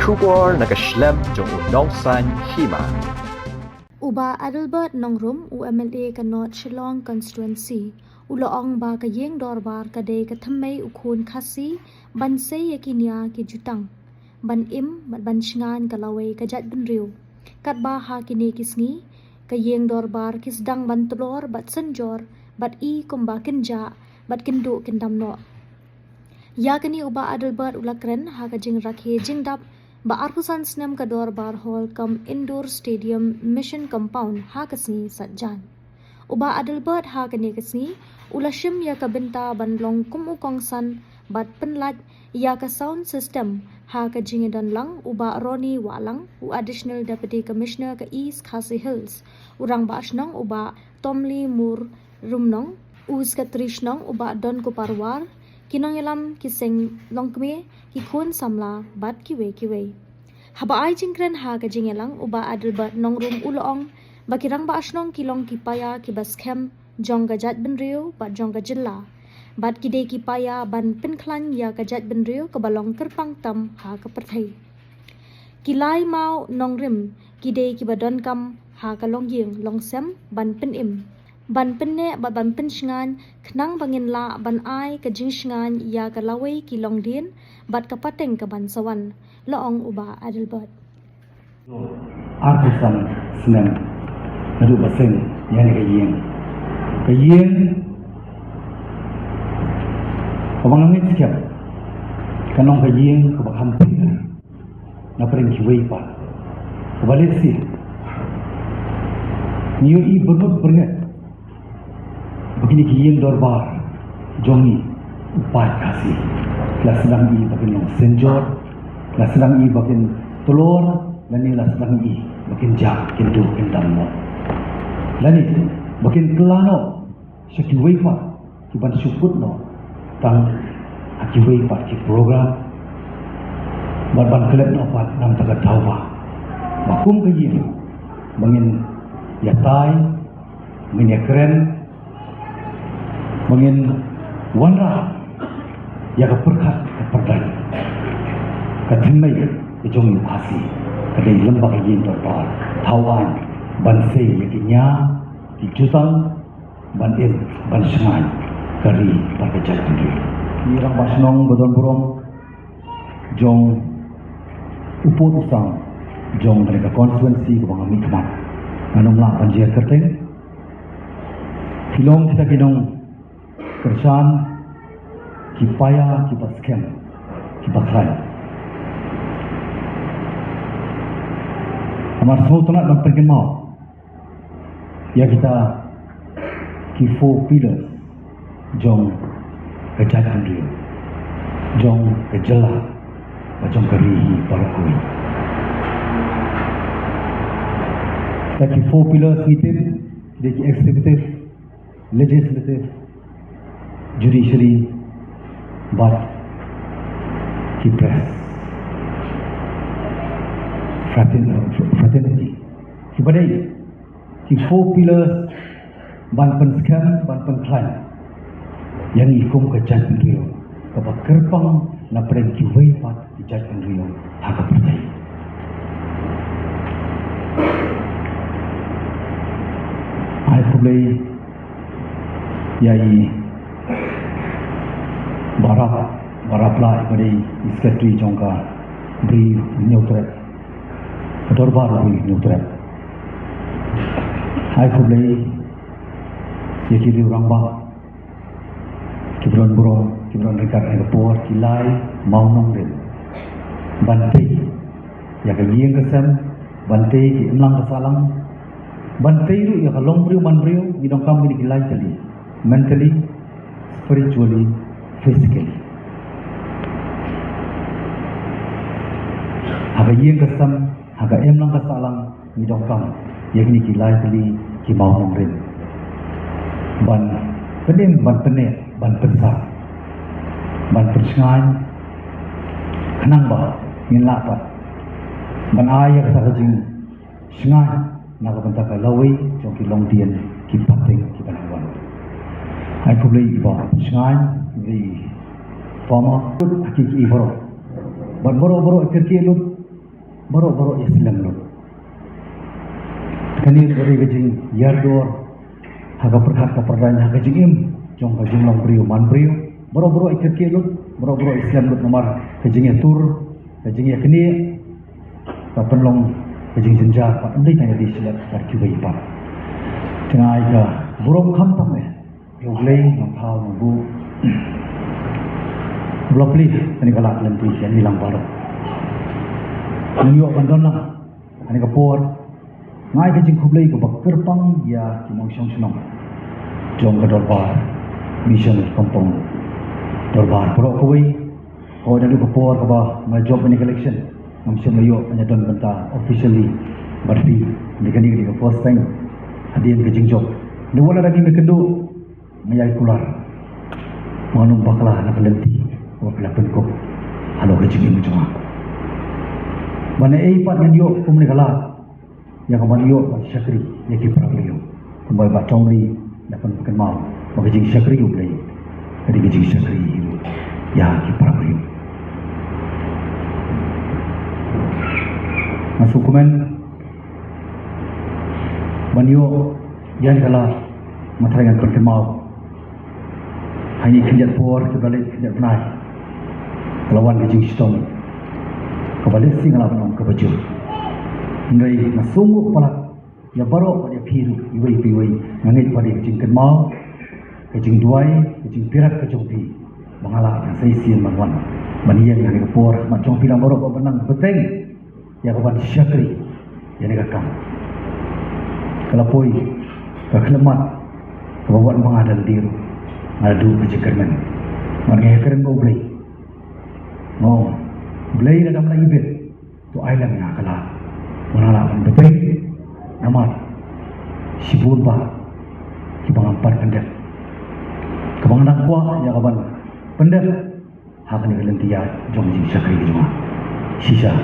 Shubor nakaslem jong unongsan Hima. Uba Adelbert nongrum UMLA ka North Shillong constituency. Uloong ba ka Ïingdorbar ka day ka Thymmei ukun Khasi ban say yakinya ki Jutang. Ban ban shingan ka laway ka jat benriu. Kat ba ha kini kisngi ka Ïingdorbar kisdang ban tulor bat senjor bat I kumba kinja bat kindu kindamno. Ya kini uba Adelbert ulakren ha ka jing rakhe jingdap ba arpusan snem ka Dorbar Hall kam indoor stadium mission compound ha kasni satjan. Uba Adelbert ha kani kasni ulashim ya ka binta banlong kum ukongsan bat penlat ya ka sound system ha ka jingidan lang uba Roni Walang u additional deputy commissioner ka East Khasi Hills urang ba asnong uba Tomli Mur Rumnong us ka Trishnong uba Don Kuparwar kinong yalam kiseng longkme kikun samla bat kiwe. Haba ay jingkren ha ka jingelang uba Adelbert nongrum uloong bakirang ba asnong kilong kipaya kibaskem jong gajat benriu bat jong gajilla bat kide kipaya ban pinklan ya gajat benriu kabalong kerpang tam ha ka perthai kilai mau nongrim kide kibadon kam ha ka longying longsem ban pinim ban penne ba ban pinsngan khnang bangin la ban ai ka jingsngan ya ka lawai ki longdin bat ka pateng ka ban sawan loong uba Adelbert artisan snem nadu baseng yani ka yeng kabangangit siap kanong ka yeng ka bakhampi na pring kiwei pa kabalit si niyo I bernut bernet begini ki Ïingdorbar jongi upai Khasi la sedang I bakin long senjor la sedang I bakin telur dan ni la sedang I bakin jak kindu kindamno lani bakin kelano syaki weifa ki ban syukutno tang aki weifa ki program ban kelep no pat nam taga tauba makum ka yin bangin yatai mengin yakren mengin wanra ya ka perkat ka perdai ka Thymmei ke jong Khasi ka dei lembak Ïingdorbar tawan ban sei yakinya ki Jutang ban ban sengai kari ban kejat pendiri irang basnong bodon burong jong uput usang jong mereka konstituensi ke bang ami kemat anong la panjia kerteng kilong kita kinong kerjaan kipaya kipaskem kipakrai amar sultanat dan pergi mau ya kita ki 4 pillars jong kejadian dia jong kejela jong kerihi barakui kita ki 4 pillars itim dia ki executive legislative judiciary but ki press fraternity ki badai ki 4 pillars ban pen scam ban pen klan yang ikum ke jat rio ke kerpang na prem ki wei pat ki jat rio ha ka percaya ai publi yai barap la badai secretary jongka bri neutral Dorbar bri neutral ai publi yaki di orang bah kibron burong kibron rekat airport kilai mau nong den bantai ya ka yeng kesem bantai ki emlang kesalang bantai ru ya ka long briu man briu gidong kam ni kilai tali mentally spiritually physically aga yeng kesem aga emlang kesalang gidong kam yakni kilai tali ki mau nong den ban penim ban penet ban pensa ban persngan kenang ba ngin lapat ban ayak sa jing sngan na ka banta ka lawi jong ki long dien ki pateng ki banwan ai publi iba sngan di forma aki ki ibro ban boro akir ki lut Baru Islam lo. Kani dari kajing yardor haga perhat ka perdana haga jingim jong kajing long brio man brio baru ikir lo baru Islam lo nomor kajing tur kajing kini ka penlong kajing jenjar pa andai tanya di silat kar kubai pa tengah aja burung kham tam yo glei ngam thau bu blopli kani kalak lenti yani lang baru Nyo bandon lang ani ka por ngai ka jing khublei ka bakker pang ya ki mong shong shong jong ka dorbar mission kampong dorbar pro koi ko da ka por ka ba ma job ni collection ngam shom yo anya don banta officially barfi ni kani ka first time hadian ka jing job ni wala lagi me kendo ngayai kular manung bakla na kalenti ko kala penko halo ka jing ni joma Mana pat yang yo kumni kala yang kaman yo syakri yang ki prabliyo kumbai ba tongli dapat bukan mau maka jing syakri yo play jadi jing syakri ya ki prabliyo masuk komen banyo yang kala matrangan bukan mau hanya kinjat por kebalik kinjat penai lawan jing stone kebalik singala penong kebaju ndai nasunggu pala ya baro pada piru iwai piwai ngangit pada kecing mau kecing duai kecing pirat kecing pi mangala yang saya sian manwan manian yang kepor macam pilang baro ko benang beteng ya kawan syakri yang nekam kalapoi kaklemat kawan mengadal diru ngadu kecing kermen marga keren go blai no Belai dalam lagi bet tu ailam yang kalah menolak betul nama sibun bah kibang empat pendek kebang nak buah ya kawan pendek hak ni kelentia jom jing syakri cuma sisa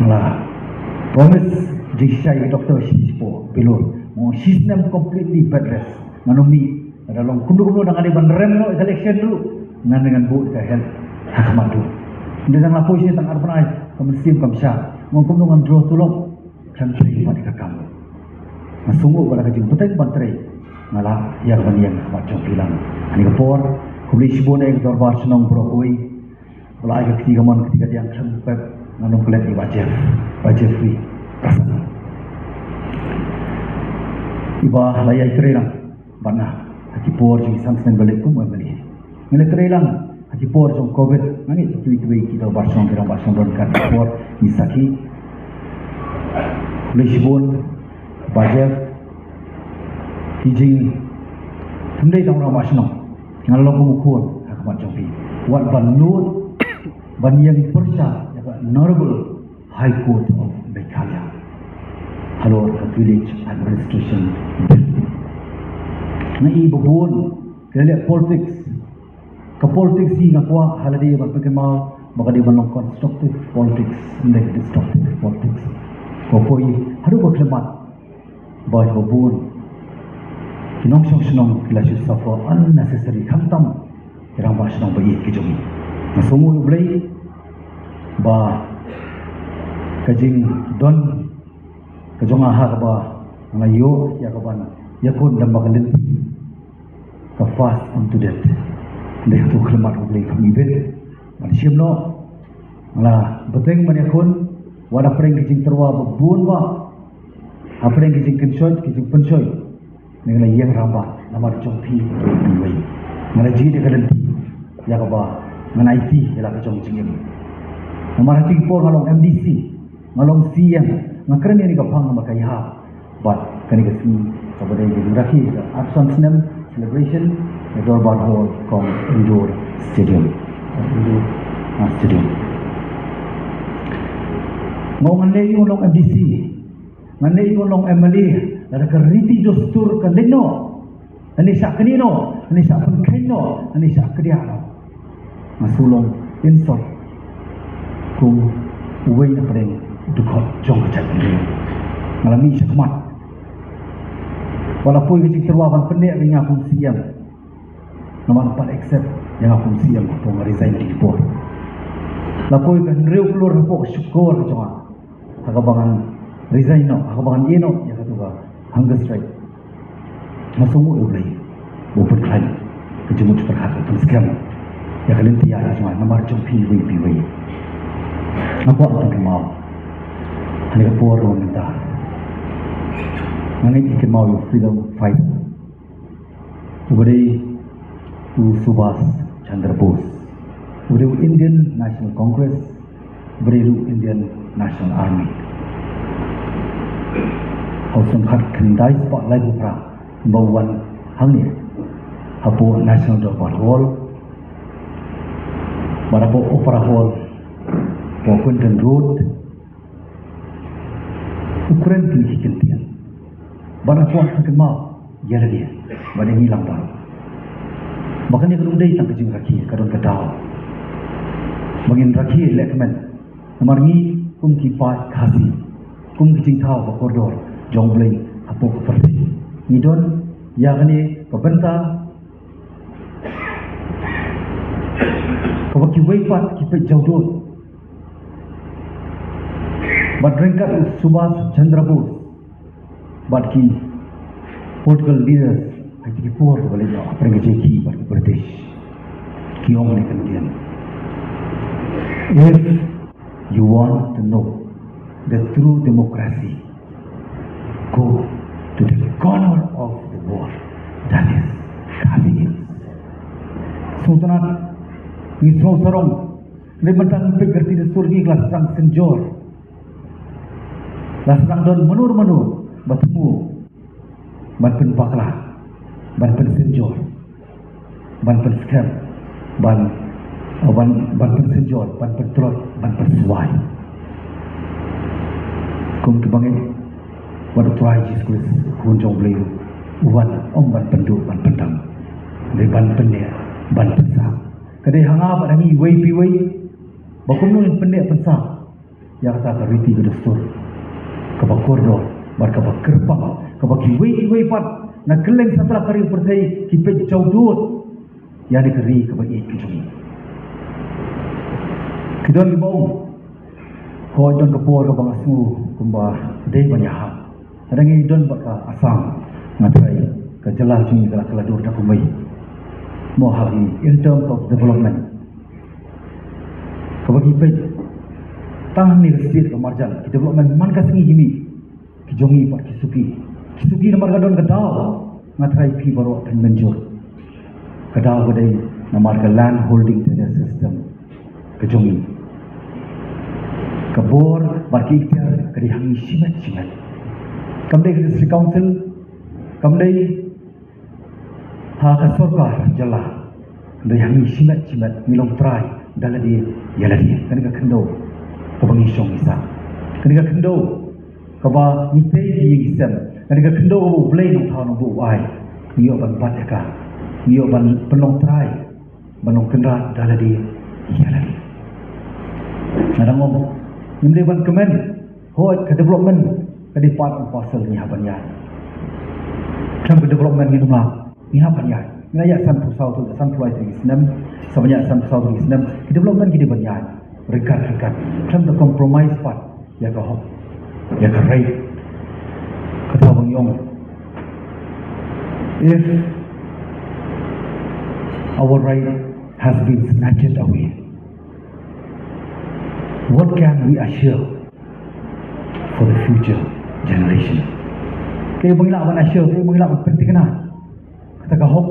malah promise jing sisa doktor sispo belur mau sistem completely bed rest manomi dalam kundu-kundu dengan di bandrem no selection dulu dengan bu ke health hak madu dengan lapor sini tang arbanai kemesim kamsha ngomong dengan draw tulong kan tri pada kamu masunggu pada kajing petai bantre ngala yang banian macam bilang ani kapor kubli sibone Ïingdorbar senong brokoi wala ai ketiga man ketiga yang sempet nganong pelet di wajah free rasan iba layai trelang bana akipor jing sansen balik pun balik ngale trelang Akipor jong COVID nangit tuwi-tuwi kita barsong don kat akipor misaki Lisbon Bajev Kijing Thymmei tang ramah senong ngalong pemukul akamat jompi wat banut ban yang persa Honorable High Court of Meghalaya Halor Village Administration na ibubun kaya politics Politics si ngakwa haladi ban pekema maka di ban constructive politics like destructive politics kopoi haru ko klemat bai hobun kinong senong kilasu suffer unnecessary khamtam kirang ba senong bai kijomi nasumu blai ba kajing don kajonga ha ka ba ngayo ya ka ban yakun dam bakalin ka fast onto death Dah tu khidmat boleh kami bet. Manusia no, malah beteng maniakun, wala pereng kicing terwa bebun ba, apa yang kicing kensoy, kicing pensoy, dengan yang rambat, nama cong pi, pi, mana jadi kalenti, ya kaba, mana IT, ya lah cong cingim. Nama hati por ngalong MDC, ngalong CM, ngakeren ini kapang nama kaya, but kani kasi, kepada yang berakhir, absen senam celebration. Ïingdorbar Hall kom indoor stadium. Stadium. Mau nganlay yung long MDC, nganlay yung long MLA, ada keriti jostur ke leno, ani sa kanino, ani sa pengkaino, ani sa kediano. Masulong insult kung uway na pareng dukot jong kacay pangriyo. Malami siya kumat. Walaupun kecik terwaban pendek dengan akong siang. Nama nampak accept yang aku siang aku resign di Ipoh. Lapoi kan real keluar aku syukur ke cuma hakabangan resign no, hakabangan ino ya katuga hunger strike. Masuk ulai, buput kain, kejemut perhat untuk scam. Ya kalian tiada cuma nomor jumpi piwai. Aku akan mau, hanya kapur orang minta. Mangit ikan mau you freedom fight. Ubari Subhas Chandra Bose. Ubari Indian National Congress. Ubari Indian National Army. Also hat kendai spot lagi perang. Bawan hangnya. Hapo National Ïingdorbar Hall. Barapo Opera Hall. Quinton Road. Ukuran tinggi kentian. Barapo akan mau. Yala dia. Badan hilang tahu. Bahkan dia kerudai tak kejeng kaki. Kadang kedau. Bangin rakhi lekmen. Nomor ni kum kipat Khasi. Kum kejeng tahu ke koridor. Jong boleh hapo ke perti. Ni don. Ya kani kebentar. Kau bagi waipat kita jauh dulu. Bad ringkat Subhas Chandra Bose. Bad ki political leaders. Haji por boleh jauh. Apa yang kejeki bagi British. Kiong ni kemudian. If you want to know the true democracy, go to the corner of the world. That is Khasi. Sultanat ni semua sarong. Lementang pikir tidak surgi kelas sang senjor. Kelas sang don menur bertemu. Ban paklah. Ban senjor. Ban scam. Ban senjor. Ban trot. Ban suai. Kum kebangin. Wadu tuai jiskus kunjung beliau. Uwan ban pendu ban pendam. Dari ban pendek. Ban pensang. Kadai hangap ada ni piwai. Bakum nulin pendek pensang. Yang kata riti berdestur. Kabak koridor. Barkabak kerpang. Kabak piwai pat. Nak keleng setelah kari pertai. Kipet jauh duit. Yang dikeri kabak kejungi. Kedua ni bau. Kau don kepor kabang asu. Kumbah. Day banyak hal. Ada ni don baka asam. Ngatrai. Kejelah jungi kala-kala dur tak kumai. Mau hal ini in terms of development. Kau bagi baik. Tangan ni resir ke marjan. Development man kasingi himi. Kijongi pat kisuki. Kisuki na marga don kedau. Ngatrai pi baru akan menjur. Kedau kedai na marga land holding tender system. Kejongi. Kebor barki ikhtiar kedai hangi simet. Kamdai district council. Kamdai hak sorkar jala. Kamdai hangi simet. Milong try. Dala dia. Yala dia. Kanika kendo. Kabangi syong isa. Kanika kendo. Kaba mitay di isem. Kanika kendo kabu blay nung tao nung buway. Niyo ban bat eka. Niyo ban penong try. Banong kendra. Dala dia. Yala dia. Nadangom. Nimde ban kemen. Hoat ke development. Kadi part and parcel ni haban ya. Kam ke development ni dumla. Ni haban ya. Ngaya san pusau tu san puai tu isnem. Sebanyak san pusau tu isnem. Ke development ki ban ya. Rekat. Kam the compromise part. Ya ke hop. Ya ke right. Kata bang yong. If our right has been snatched away, what can we assure for the future generation? Kaya mengilak ban assure, kaya mengilak ban penting kena. Kata kahok,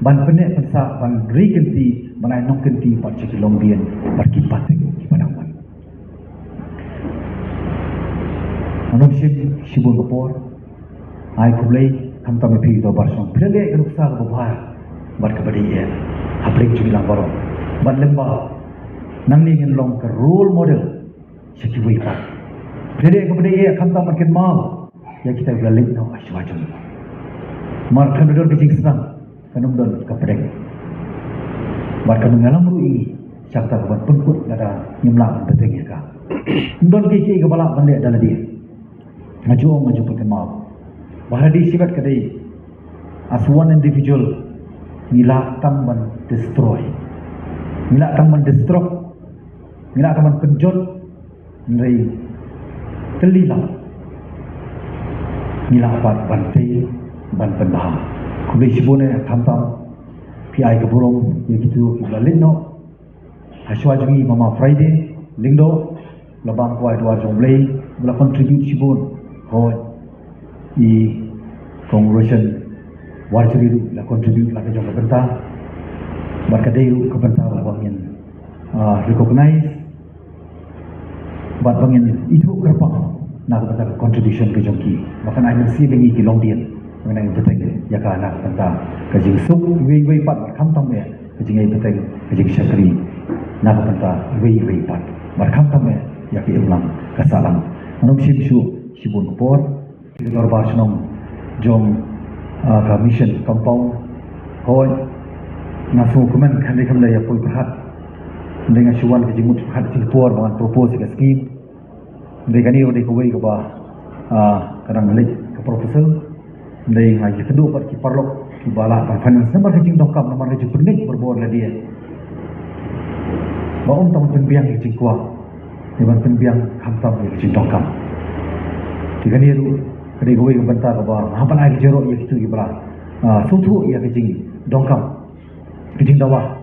ban penek pensa, ban re-kenti, ban ainok kenti, pat cekil lombian, pat kipatek, kipadang ban. Anong sibun kapor, ay kublay, kamta may pili daw barsong. Pinagay kanuksa ka babahar, bat kabadiyan, haplik cumilang barong. Bat lembah, nang ningin long ka role model, siya kiway pat. Pinagay kabadiyan, kamta makin mau, ya kita beralik tau asyawajong. Mar kanudon kecing senang, kanudon kapadeng. Bat kanung ngalang ru ini, siya kata kabat penkut, ada nyemlang beteng ya ka. Ndon kiki kabalak bandek dalam dia. Maju pakai mau. Bahaya di sibat kadai. As one individual, milak tamban destroy. Milak tamban destrok. Milak tamban penjot. dari telilang nilapat bantai ban penbahang kubli sibune tamtam pi ai keburung begitu kibalino haswajui mama Friday lingdo labang kuai dua jomblei bela contribute sibun hoi i congregation warjuri la contribute la ke jong benta barkadeu ke benta bangin recognize bat bangin itu kerpang nak benta contribution ke jongki bahkan ai si bengi ki longdian mengenai beteng ya ka nak benta ke jing suk wei pat kham tam me ke jing ai beteng ke jing syakri nak benta wei pat bar kham tam me ya ki imlang ka salam anom sibsu sibun por Ïingdorbar senong jong ka mission compound hoi nasu kuman kan dekam la ya poi perhat dengan syuan ke jimut perhat Singapore dengan propose ke scheme dengan ni ode kuwei ke ba kadang lek ke proposal dengan ngai kedua pat ki parlok ki bala pan finance nomor ke jing dongkam nomor ke pernik berbor la dia ba tong penbiang ke jing kwa dengan penbiang khamtam ke jing dongkam dengan ni kadai gue ke bentar ke bawah hapan air jeruk ya gitu ke belah sutu ya ke jing dongkam ke jing dawah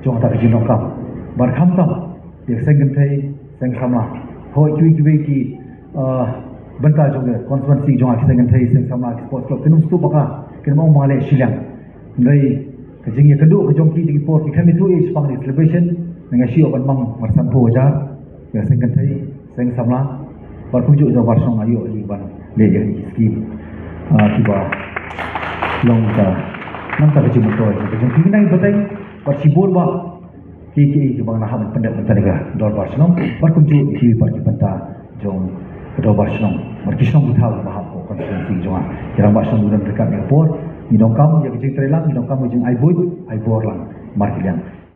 jong tak ke jing dongkam bar khamtam ya seng gentai seng sama hoi cui ki bentar jong ke konsumensi jong ke seng gentai seng sama ke sports club kenum stu baka kenum mau male silang dari ke jing ya kedua ke jong ki jing por ki kami tu spang di celebration dengan sio ban mang marsampo ja ya seng gentai seng sama bar kunjuk jong barsong ayo di ban le yang scheme tiba long ta nam ta kecil betul jadi kita betul buat sibur ba ki bang naham pendak mentega Ïingdorbar senong bar kunju ki bar ki penta jong Ïingdorbar senong bar ki senong kita bahap ko konferensi jong kira ba senong dekat ni por ni dongkam ya kecil trelang ni dongkam jeng ai bor lang mar kilian